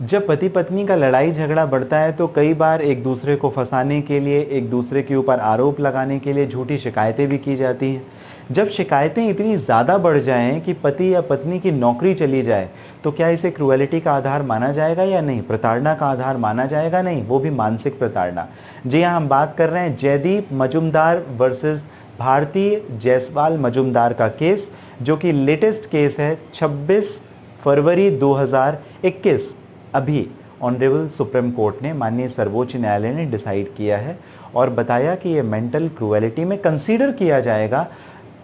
जब पति पत्नी का लड़ाई झगड़ा बढ़ता है तो कई बार एक दूसरे को फंसाने के लिए, एक दूसरे के ऊपर आरोप लगाने के लिए झूठी शिकायतें भी की जाती हैं। जब शिकायतें इतनी ज़्यादा बढ़ जाएं कि पति या पत्नी की नौकरी चली जाए, तो क्या इसे क्रुएलिटी का आधार माना जाएगा या नहीं? प्रताड़ना का आधार माना जाएगा? नहीं, वो भी मानसिक प्रताड़ना। जी हाँ, हम बात कर रहे हैं जयदीप मजूमदार वर्सेस भारती जायसवाल मजूमदार का केस, जो कि लेटेस्ट केस है 26 फरवरी 2021। अभी ऑनरेबल सुप्रीम कोर्ट ने, माननीय सर्वोच्च न्यायालय ने डिसाइड किया है और बताया कि ये मेंटल क्रूएलिटी में कंसीडर किया जाएगा।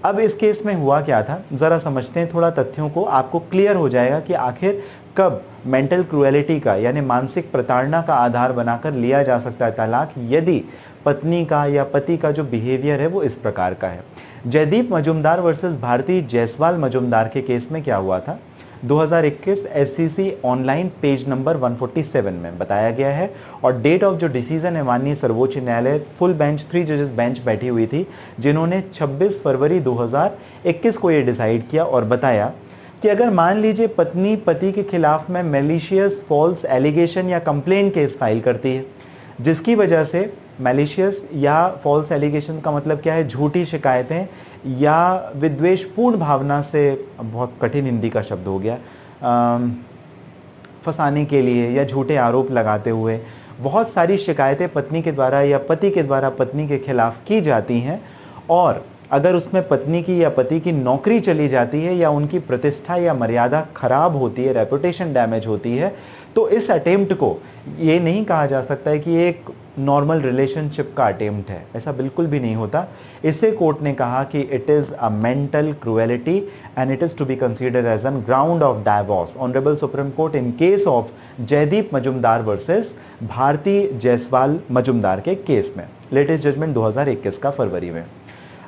अब इस केस में हुआ क्या था, ज़रा समझते हैं थोड़ा तथ्यों को, आपको क्लियर हो जाएगा कि आखिर कब मेंटल क्रूएलिटी का यानी मानसिक प्रताड़ना का आधार बनाकर लिया जा सकता है तलाक, यदि पत्नी का या पति का जो बिहेवियर है वो इस प्रकार का है। जयदीप मजूमदार वर्सेस भारती जायसवाल मजूमदार के केस में क्या हुआ था, 2021 एससीसी ऑनलाइन पेज नंबर 147 में बताया गया है। और डेट ऑफ जो डिसीजन है, माननीय सर्वोच्च न्यायालय फुल बेंच 3 जजेस बेंच बैठी हुई थी, जिन्होंने 26 फरवरी 2021 को ये डिसाइड किया और बताया कि अगर मान लीजिए पत्नी पति के खिलाफ में मैलिशियस फॉल्स एलिगेशन या कंप्लेंट केस फाइल करती है, जिसकी वजह से मैलिशियस या फॉल्स एलिगेशन का मतलब क्या है, झूठी शिकायतें या विद्वेषपूर्ण भावना से, बहुत कठिन हिंदी का शब्द हो गया, फंसाने के लिए या झूठे आरोप लगाते हुए बहुत सारी शिकायतें पत्नी के द्वारा या पति के द्वारा पत्नी के खिलाफ की जाती हैं, और अगर उसमें पत्नी की या पति की नौकरी चली जाती है या उनकी प्रतिष्ठा या मर्यादा खराब होती है, रेपुटेशन डैमेज होती है, तो इस अटेम्प्ट को ये नहीं कहा जा सकता है कि एक नॉर्मल रिलेशनशिप का अटेम्प्ट है, ऐसा बिल्कुल भी नहीं होता। इससे कोर्ट ने कहा कि it is a mental cruelty and it is to be considered as an ground of divorce. Honourable supreme court in case of Jaydeep Majumdar versus Bharti Jaiswal Majumdar के केस में, लेटेस्ट जजमेंट 2021 का फरवरी में।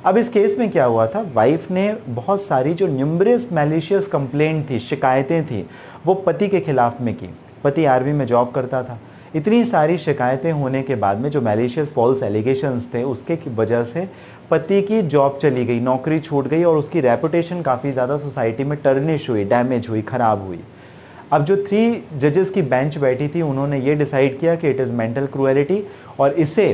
अब इस केस में क्या हुआ था, वाइफ ने बहुत सारी जो न्यूमरस मैलिशियस कंप्लेंट थी, शिकायतें थी, वो पति के खिलाफ में की। पति आर्मी में जॉब करता था। इतनी सारी शिकायतें होने के बाद में जो मैलिशियस फॉल्स एलिगेशंस थे, उसके वजह से पति की जॉब चली गई, नौकरी छूट गई और उसकी रेपुटेशन काफ़ी ज़्यादा सोसाइटी में टर्निश हुई, डैमेज हुई, ख़राब हुई। अब जो 3 जजेस की बेंच बैठी थी, उन्होंने ये डिसाइड किया कि इट इज़ मेंटल क्रूएलिटी और इसे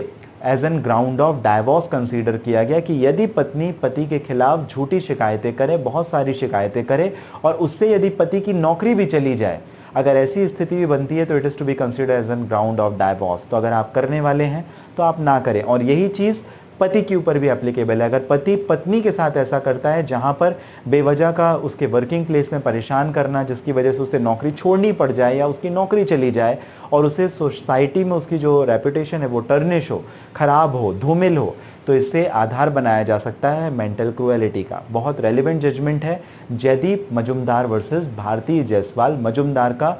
as an ground of divorce consider किया गया कि यदि पत्नी पति के खिलाफ झूठी शिकायतें करे, बहुत सारी शिकायतें करे और उससे यदि पति की नौकरी भी चली जाए, अगर ऐसी स्थिति भी बनती है तो it is to be considered as an ground of divorce. तो अगर आप करने वाले हैं तो आप ना करें। और यही चीज़ पति के ऊपर भी एप्लीकेबल है। अगर पति पत्नी के साथ ऐसा करता है जहां पर बेवजह का उसके वर्किंग प्लेस में परेशान करना, जिसकी वजह से उसे नौकरी छोड़नी पड़ जाए या उसकी नौकरी चली जाए और उसे सोसाइटी में उसकी जो रेपुटेशन है वो टर्निश हो, खराब हो, धूमिल हो, तो इससे आधार बनाया जा सकता है मेंटल क्रूएलिटी का। बहुत रेलिवेंट जजमेंट है जयदीप मजूमदार वर्सेस भारती जायसवाल मजूमदार का,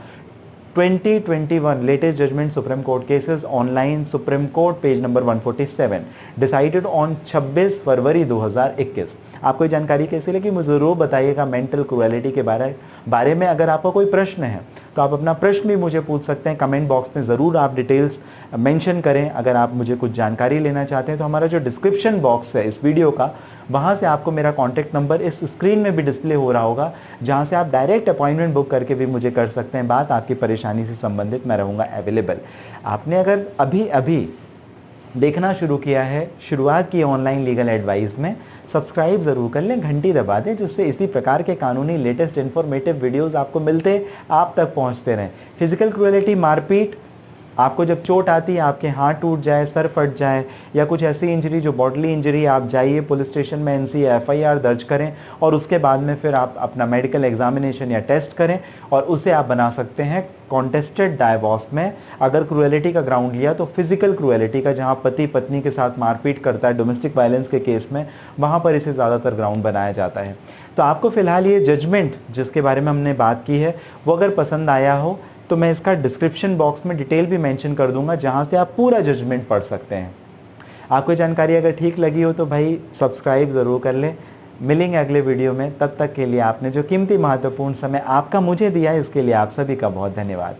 2021 latest judgement supreme court cases online supreme court page number 147 decided on 26 फरवरी 2021। आपको ये जानकारी कैसी लगी मुझे ज़रूर बताइएगा। मेंटल क्रूएलिटी के बारे में अगर आपका कोई प्रश्न है तो आप अपना प्रश्न भी मुझे पूछ सकते हैं। कमेंट बॉक्स में ज़रूर आप डिटेल्स मेंशन करें। अगर आप मुझे कुछ जानकारी लेना चाहते हैं तो हमारा जो डिस्क्रिप्शन बॉक्स है इस वीडियो का, वहाँ से आपको मेरा कॉन्टैक्ट नंबर इस स्क्रीन में भी डिस्प्ले हो रहा होगा, जहाँ से आप डायरेक्ट अपॉइंटमेंट बुक करके भी मुझे कर सकते हैं बात। आपकी परेशानी से संबंधित मैं रहूँगा अवेलेबल। आपने अगर अभी देखना शुरू किया है, शुरुआत की ऑनलाइन लीगल एडवाइस में, सब्सक्राइब ज़रूर कर लें, घंटी दबा दें, जिससे इसी प्रकार के कानूनी लेटेस्ट इन्फॉर्मेटिव वीडियोस आपको मिलते, आप तक पहुंचते रहें। फिजिकल क्रूएलिटी, मारपीट, आपको जब चोट आती है, आपके हाथ टूट जाए, सर फट जाए या कुछ ऐसी इंजरी जो बॉडली इंजरी, आप जाइए पुलिस स्टेशन में एनसी FIR दर्ज करें और उसके बाद में फिर आप अपना मेडिकल एग्जामिनेशन या टेस्ट करें और उसे आप बना सकते हैं कॉन्टेस्टेड डाइवोर्स में। अगर क्रूएलिटी का ग्राउंड लिया तो फिजिकल क्रूएलिटी का, जहां पति पत्नी के साथ मारपीट करता है डोमेस्टिक वायलेंस के केस में, वहां पर इसे ज़्यादातर ग्राउंड बनाया जाता है। तो आपको फिलहाल ये जजमेंट जिसके बारे में हमने बात की है वो अगर पसंद आया हो तो मैं इसका डिस्क्रिप्शन बॉक्स में डिटेल भी मेंशन कर दूंगा, जहां से आप पूरा जजमेंट पढ़ सकते हैं। आपको जानकारी अगर ठीक लगी हो तो भाई सब्सक्राइब ज़रूर कर लें। मिलेंगे अगले वीडियो में, तब तक के लिए आपने जो कीमती महत्वपूर्ण समय आपका मुझे दिया है इसके लिए आप सभी का बहुत धन्यवाद।